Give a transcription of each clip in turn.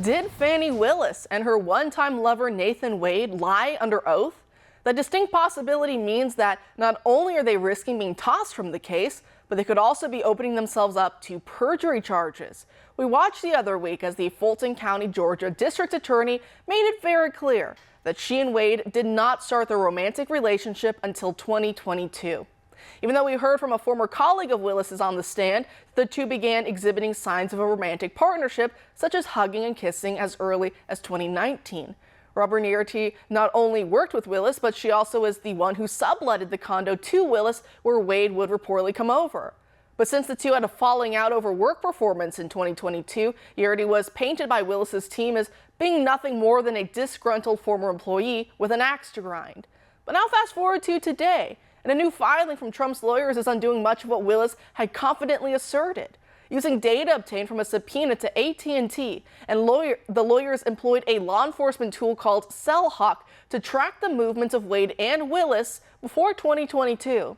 Did Fani Willis and her one-time lover Nathan Wade lie under oath? The distinct possibility means that not only are they risking being tossed from the case, but they could also be opening themselves up to perjury charges. We watched the other week as the Fulton County, Georgia District Attorney made it very clear that she and Wade did not start their romantic relationship until 2022. Even though we heard from a former colleague of Willis's on the stand, the two began exhibiting signs of a romantic partnership, such as hugging and kissing, as early as 2019. Robert Nearty not only worked with Willis, but she also is the one who subletted the condo to Willis, where Wade would reportedly come over. But since the two had a falling out over work performance in 2022, Nearty was painted by Willis's team as being nothing more than a disgruntled former employee with an axe to grind. But now fast forward to today, and a new filing from Trump's lawyers is undoing much of what Willis had confidently asserted. Using data obtained from a subpoena to AT&T, the lawyers employed a law enforcement tool called CellHawk to track the movements of Wade and Willis before 2022. And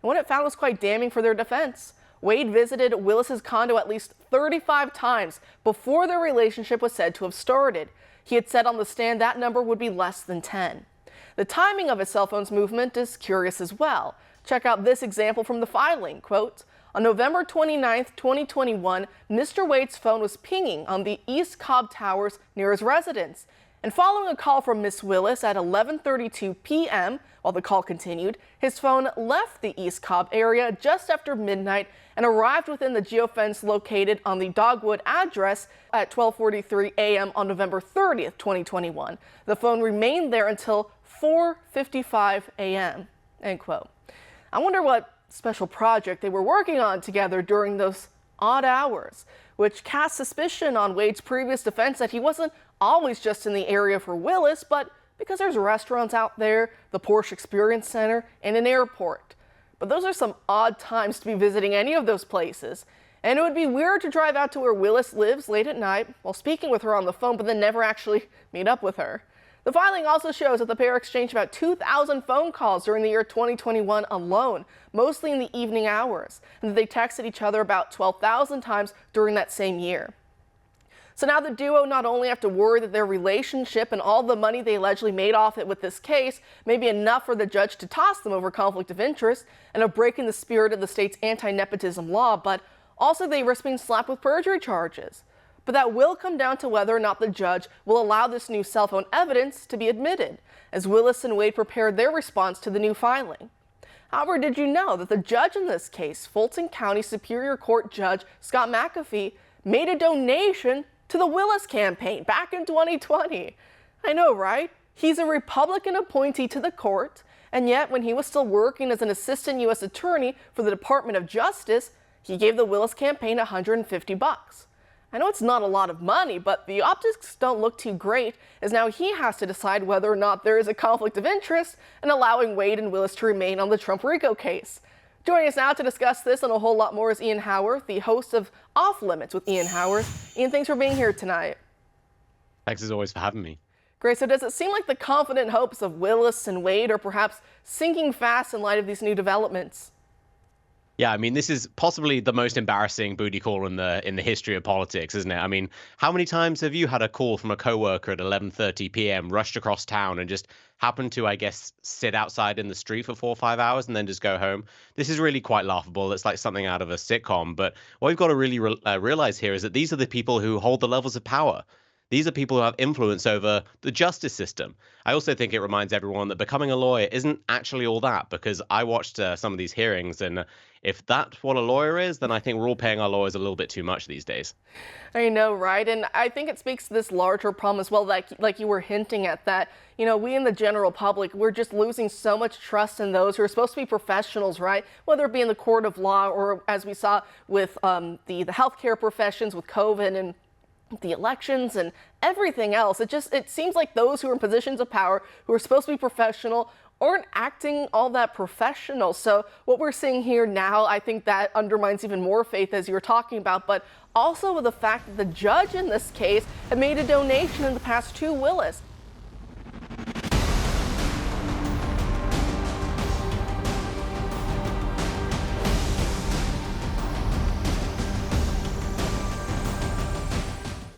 what it found was quite damning for their defense. Wade visited Willis's condo at least 35 times before their relationship was said to have started. He had said on the stand that number would be less than 10. The timing of his cell phone's movement is curious as well. Check out this example from the filing. Quote, on November 29, 2021, Mr. Wade's phone was pinging on the East Cobb Towers near his residence. And following a call from Miss Willis at 11:32 p.m., while the call continued, his phone left the East Cobb area just after midnight and arrived within the geofence located on the Dogwood address at 12:43 a.m. on November 30th, 2021. The phone remained there until 4:55 a.m. End quote. I wonder what special project they were working on together during those odd hours, which cast suspicion on Wade's previous defense that he wasn't always just in the area for Willis, but because there's restaurants out there, the Porsche Experience Center, and an airport. But those are some odd times to be visiting any of those places. And it would be weird to drive out to where Willis lives late at night while speaking with her on the phone, but then never actually meet up with her. The filing also shows that the pair exchanged about 2,000 phone calls during the year 2021 alone, mostly in the evening hours, and that they texted each other about 12,000 times during that same year. So now the duo not only have to worry that their relationship and all the money they allegedly made off it with this case may be enough for the judge to toss them over conflict of interest and a break in the spirit of the state's anti-nepotism law, but also they risk being slapped with perjury charges. But that will come down to whether or not the judge will allow this new cell phone evidence to be admitted, as Willis and Wade prepared their response to the new filing. However, did you know that the judge in this case, Fulton County Superior Court Judge Scott McAfee, made a donation to the Willis campaign back in 2020? I know, right? He's a Republican appointee to the court, and yet when he was still working as an assistant U.S. attorney for the Department of Justice, he gave the Willis campaign $150. I know it's not a lot of money, but the optics don't look too great, as now he has to decide whether or not there is a conflict of interest in allowing Wade and Willis to remain on the Trump RICO case. Joining us now to discuss this and a whole lot more is Ian Howard, the host of Off Limits with Ian Howard. Ian, thanks for being here tonight. Thanks as always for having me. Great. So does it seem like the confident hopes of Willis and Wade are perhaps sinking fast in light of these new developments? Yeah, I mean, this is possibly the most embarrassing booty call in the history of politics, isn't it? I mean, how many times have you had a call from a coworker at 11:30 p.m., rushed across town and just happened to, I guess, sit outside in the street for 4 or 5 hours and then just go home? This is really quite laughable. It's like something out of a sitcom. But what we've got to really realize here is that these are the people who hold the levels of power. These are people who have influence over the justice system. I also think it reminds everyone that becoming a lawyer isn't actually all that, because I watched some of these hearings, and if that's what a lawyer is, then I think we're all paying our lawyers a little bit too much these days. I know, right? And I think it speaks to this larger problem as well, like you were hinting at, that, you know, we in the general public, we're just losing so much trust in those who are supposed to be professionals, right? Whether it be in the court of law or, as we saw with the healthcare professions with COVID and the elections and everything else. It seems like those who are in positions of power, who are supposed to be professional, aren't acting all that professional. So what we're seeing here now, I think that undermines even more faith, as you were talking about, but also with the fact that the judge in this case had made a donation in the past to Willis.